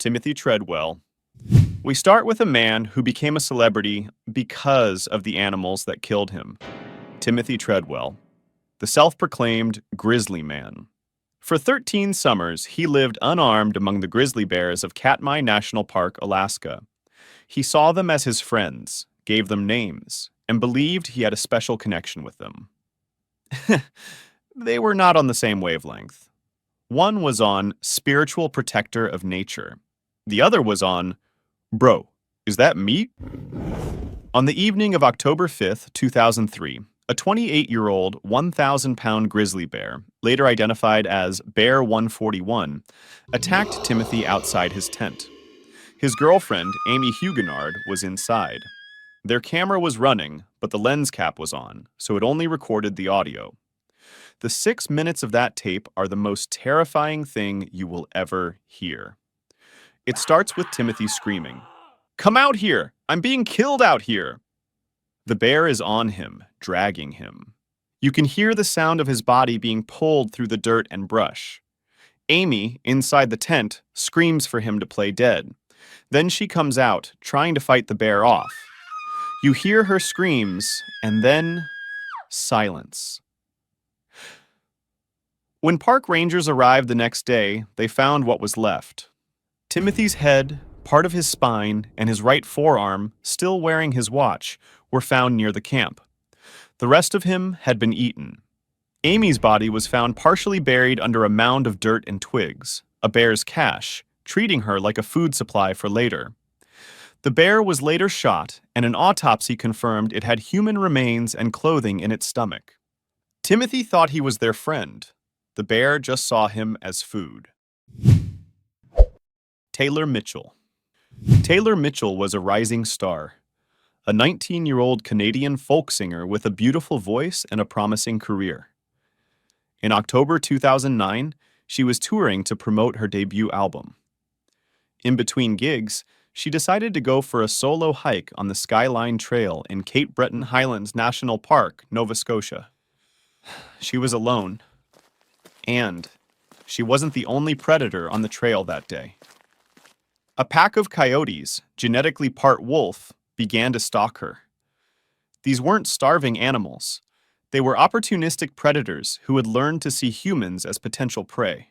Timothy Treadwell. We start with a man who became a celebrity because of the animals that killed him. Timothy Treadwell, the self-proclaimed Grizzly Man. For 13 summers, he lived unarmed among the grizzly bears of Katmai National Park, Alaska. He saw them as his friends, gave them names, and believed he had a special connection with them. They were not on the same wavelength. One was on spiritual protector of nature. The other was on, bro, is that meat? On the evening of October 5th, 2003, a 28-year-old, 1,000-pound grizzly bear, later identified as Bear 141, attacked Timothy outside his tent. His girlfriend, Amy Huguenard, was inside. Their camera was running, but the lens cap was on, so it only recorded the audio. The 6 minutes of that tape are the most terrifying thing you will ever hear. It starts with Timothy screaming, "Come out here! I'm being killed out here!" The bear is on him, dragging him. You can hear the sound of his body being pulled through the dirt and brush. Amy, inside the tent, screams for him to play dead. Then she comes out, trying to fight the bear off. You hear her screams, and then silence. When park rangers arrived the next day, they found what was left. Timothy's head, part of his spine, and his right forearm, still wearing his watch, were found near the camp. The rest of him had been eaten. Amy's body was found partially buried under a mound of dirt and twigs, a bear's cache, treating her like a food supply for later. The bear was later shot, and an autopsy confirmed it had human remains and clothing in its stomach. Timothy thought he was their friend. The bear just saw him as food. Taylor Mitchell. Taylor Mitchell was a rising star, a 19-year-old Canadian folk singer with a beautiful voice and a promising career. In October 2009, she was touring to promote her debut album. In between gigs, she decided to go for a solo hike on the Skyline Trail in Cape Breton Highlands National Park, Nova Scotia. She was alone, and she wasn't the only predator on the trail that day. A pack of coyotes, genetically part wolf, began to stalk her. These weren't starving animals. They were opportunistic predators who had learned to see humans as potential prey.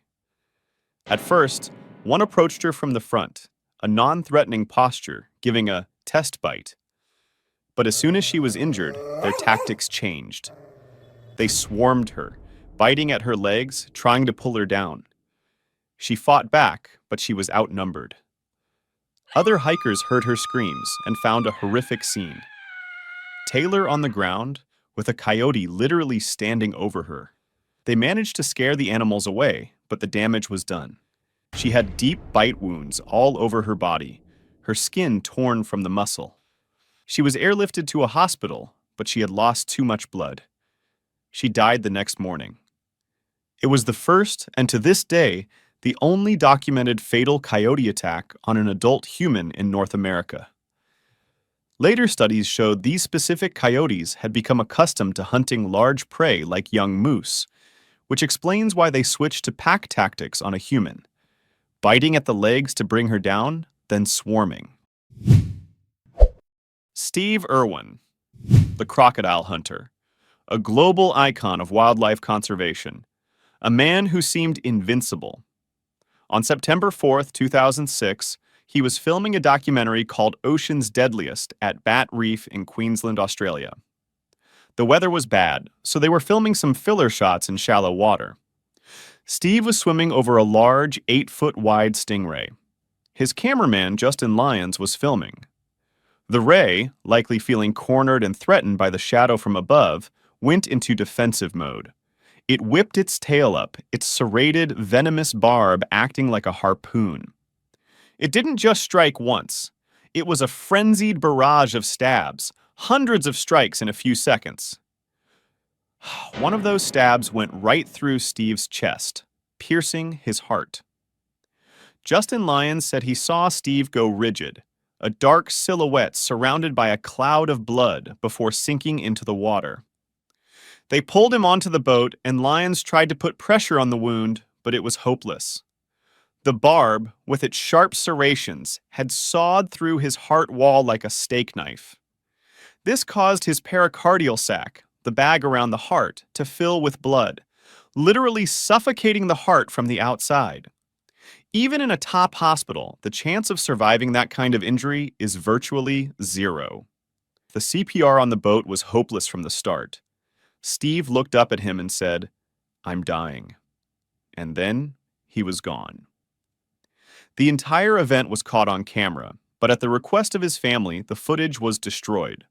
At first, one approached her from the front, a non-threatening posture, giving a test bite. But as soon as she was injured, their tactics changed. They swarmed her, biting at her legs, trying to pull her down. She fought back, but she was outnumbered. Other hikers heard her screams and found a horrific scene. Taylor on the ground, with a coyote literally standing over her. They managed to scare the animals away, but the damage was done. She had deep bite wounds all over her body, her skin torn from the muscle. She was airlifted to a hospital, but she had lost too much blood. She died the next morning. It was the first, and to this day, the only documented fatal coyote attack on an adult human in North America. Later studies showed these specific coyotes had become accustomed to hunting large prey like young moose, which explains why they switched to pack tactics on a human, biting at the legs to bring her down, then swarming. Steve Irwin, the crocodile hunter, a global icon of wildlife conservation, a man who seemed invincible. On September 4th, 2006, he was filming a documentary called Ocean's Deadliest at Bat Reef in Queensland, Australia. The weather was bad, so they were filming some filler shots in shallow water. Steve was swimming over a large 8-foot-wide stingray. His cameraman, Justin Lyons, was filming. The ray, likely feeling cornered and threatened by the shadow from above, went into defensive mode. It whipped its tail up, its serrated, venomous barb acting like a harpoon. It didn't just strike once. It was a frenzied barrage of stabs, hundreds of strikes in a few seconds. One of those stabs went right through Steve's chest, piercing his heart. Justin Lyons said he saw Steve go rigid, a dark silhouette surrounded by a cloud of blood before sinking into the water. They pulled him onto the boat, and Lyons tried to put pressure on the wound, but it was hopeless. The barb, with its sharp serrations, had sawed through his heart wall like a steak knife. This caused his pericardial sac, the bag around the heart, to fill with blood, literally suffocating the heart from the outside. Even in a top hospital, the chance of surviving that kind of injury is virtually zero. The CPR on the boat was hopeless from the start. Steve looked up at him and said, "I'm dying." And then he was gone. The entire event was caught on camera, but at the request of his family, the footage was destroyed.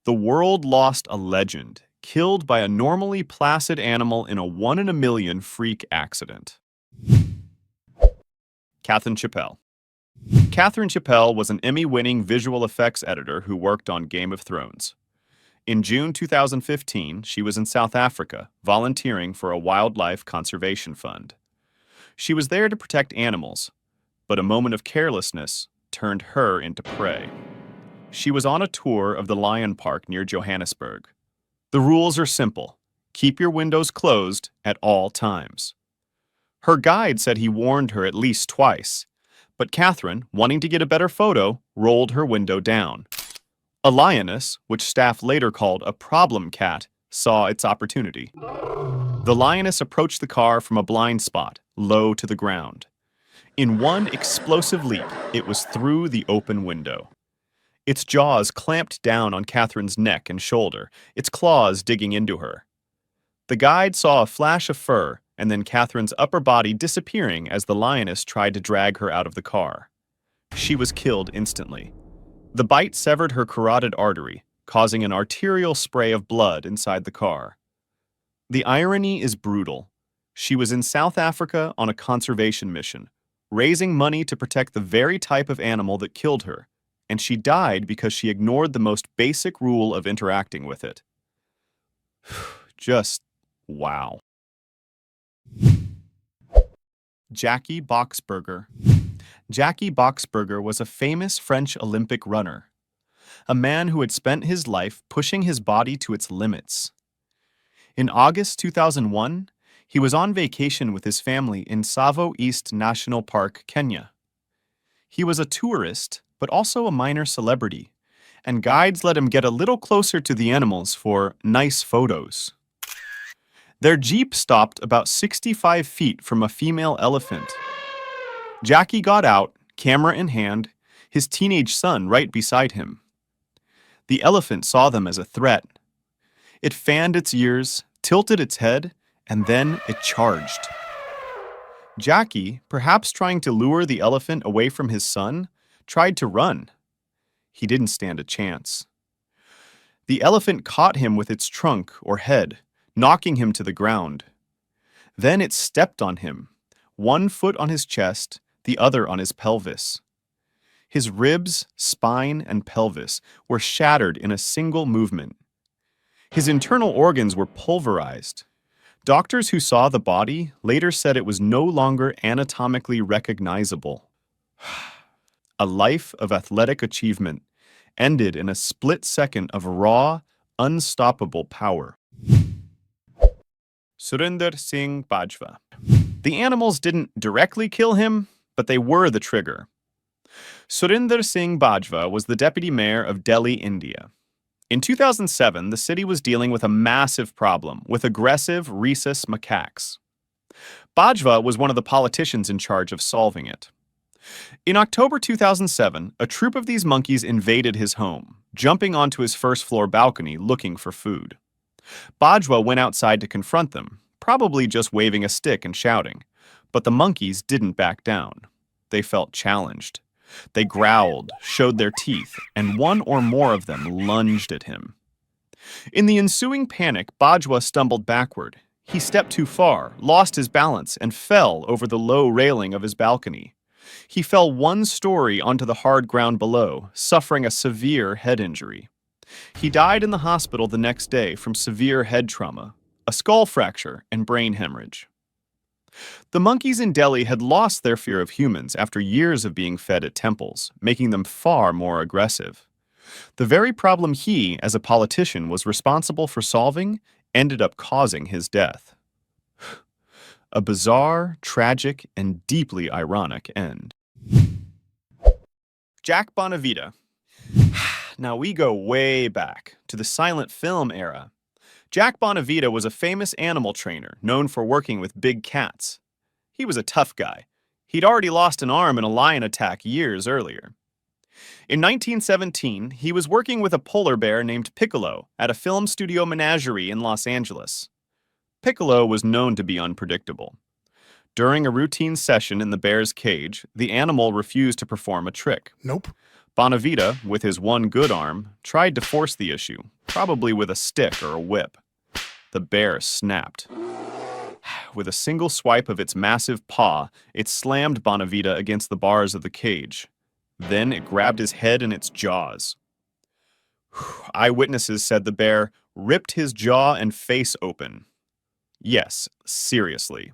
The world lost a legend, killed by a normally placid animal in a 1 in a million freak accident. Katherine Chappell. Katherine Chappell was an Emmy-winning visual effects editor who worked on Game of Thrones. In June 2015, she was in South Africa, volunteering for a wildlife conservation fund. She was there to protect animals, but a moment of carelessness turned her into prey. She was on a tour of the lion park near Johannesburg. The rules are simple. Keep your windows closed at all times. Her guide said he warned her at least twice, but Katherine, wanting to get a better photo, rolled her window down. A lioness, which staff later called a problem cat, saw its opportunity. The lioness approached the car from a blind spot, low to the ground. In one explosive leap, it was through the open window. Its jaws clamped down on Katherine's neck and shoulder, its claws digging into her. The guide saw a flash of fur, and then Katherine's upper body disappearing as the lioness tried to drag her out of the car. She was killed instantly. The bite severed her carotid artery, causing an arterial spray of blood inside the car. The irony is brutal. She was in South Africa on a conservation mission, raising money to protect the very type of animal that killed her, and she died because she ignored the most basic rule of interacting with it. Just wow. Jacky Boxberger. Jacky Boxberger was a famous French Olympic runner, a man who had spent his life pushing his body to its limits. In August 2001, he was on vacation with his family in Tsavo East National Park, Kenya. He was a tourist, but also a minor celebrity, and guides let him get a little closer to the animals for nice photos. Their jeep stopped about 65 feet from a female elephant. Jacky got out, camera in hand, his teenage son right beside him. The elephant saw them as a threat. It fanned its ears, tilted its head, and then it charged. Jacky, perhaps trying to lure the elephant away from his son, tried to run. He didn't stand a chance. The elephant caught him with its trunk or head, knocking him to the ground. Then it stepped on him, one foot on his chest, the other on his pelvis. His ribs, spine, and pelvis were shattered in a single movement. His internal organs were pulverized. Doctors who saw the body later said it was no longer anatomically recognizable. A life of athletic achievement ended in a split second of raw, unstoppable power. Surinder Singh Bajwa. The animals didn't directly kill him, but they were the trigger. Surinder Singh Bajwa was the deputy mayor of Delhi, India. In 2007, the city was dealing with a massive problem with aggressive rhesus macaques. Bajwa was one of the politicians in charge of solving it. In October 2007, a troop of these monkeys invaded his home, jumping onto his first-floor balcony looking for food. Bajwa went outside to confront them, probably just waving a stick and shouting, but the monkeys didn't back down. They felt challenged. They growled, showed their teeth, and one or more of them lunged at him. In the ensuing panic, Bajwa stumbled backward. He stepped too far, lost his balance, and fell over the low railing of his balcony. He fell one story onto the hard ground below, suffering a severe head injury. He died in the hospital the next day from severe head trauma, a skull fracture, and brain hemorrhage. The monkeys in Delhi had lost their fear of humans after years of being fed at temples, making them far more aggressive. The very problem he, as a politician, was responsible for solving ended up causing his death. A bizarre, tragic, and deeply ironic end. Jack Bonavita. Now we go way back to the silent film era. Jack Bonavita was a famous animal trainer known for working with big cats. He was a tough guy. He'd already lost an arm in a lion attack years earlier. In 1917, he was working with a polar bear named Piccolo at a film studio menagerie in Los Angeles. Piccolo was known to be unpredictable. During a routine session in the bear's cage, the animal refused to perform a trick. Nope. Bonavita, with his one good arm, tried to force the issue, probably with a stick or a whip. The bear snapped. With a single swipe of its massive paw, it slammed Bonavita against the bars of the cage. Then it grabbed his head in its jaws. Eyewitnesses said the bear ripped his jaw and face open. Yes, seriously.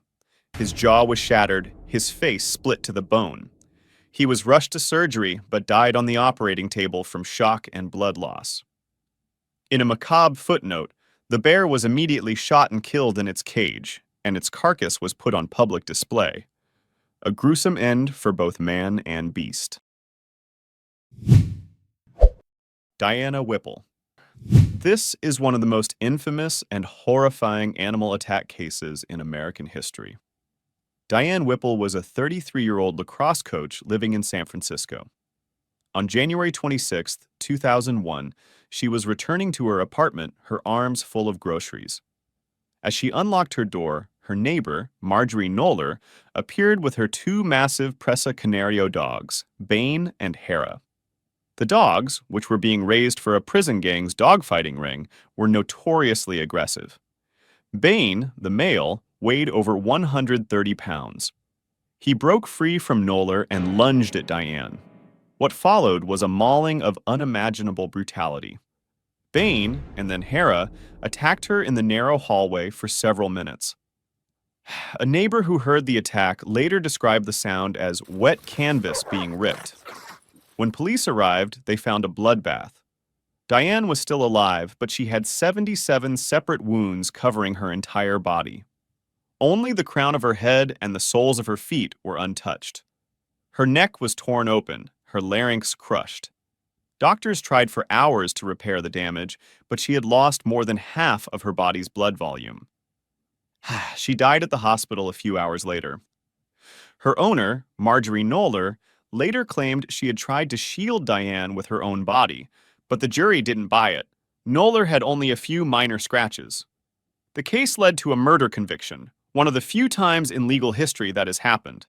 His jaw was shattered, his face split to the bone. He was rushed to surgery, but died on the operating table from shock and blood loss. In a macabre footnote, the bear was immediately shot and killed in its cage, and its carcass was put on public display. A gruesome end for both man and beast. Diana Whipple. This is one of the most infamous and horrifying animal attack cases in American history. Diane Whipple was a 33-year-old lacrosse coach living in San Francisco. On January 26, 2001, she was returning to her apartment, her arms full of groceries. As she unlocked her door, her neighbor, Marjorie Knoller, appeared with her two massive Presa Canario dogs, Bane and Hera. The dogs, which were being raised for a prison gang's dogfighting ring, were notoriously aggressive. Bane, the male, weighed over 130 pounds. He broke free from Knoller and lunged at Diane. What followed was a mauling of unimaginable brutality. Bane, and then Hera, attacked her in the narrow hallway for several minutes. A neighbor who heard the attack later described the sound as wet canvas being ripped. When police arrived, they found a bloodbath. Diane was still alive, but she had 77 separate wounds covering her entire body. Only the crown of her head and the soles of her feet were untouched. Her neck was torn open, her larynx crushed. Doctors tried for hours to repair the damage, but she had lost more than half of her body's blood volume. She died at the hospital a few hours later. Her owner, Marjorie Knoller, later claimed she had tried to shield Diane with her own body, but the jury didn't buy it. Knoller had only a few minor scratches. The case led to a murder conviction, one of the few times in legal history that has happened.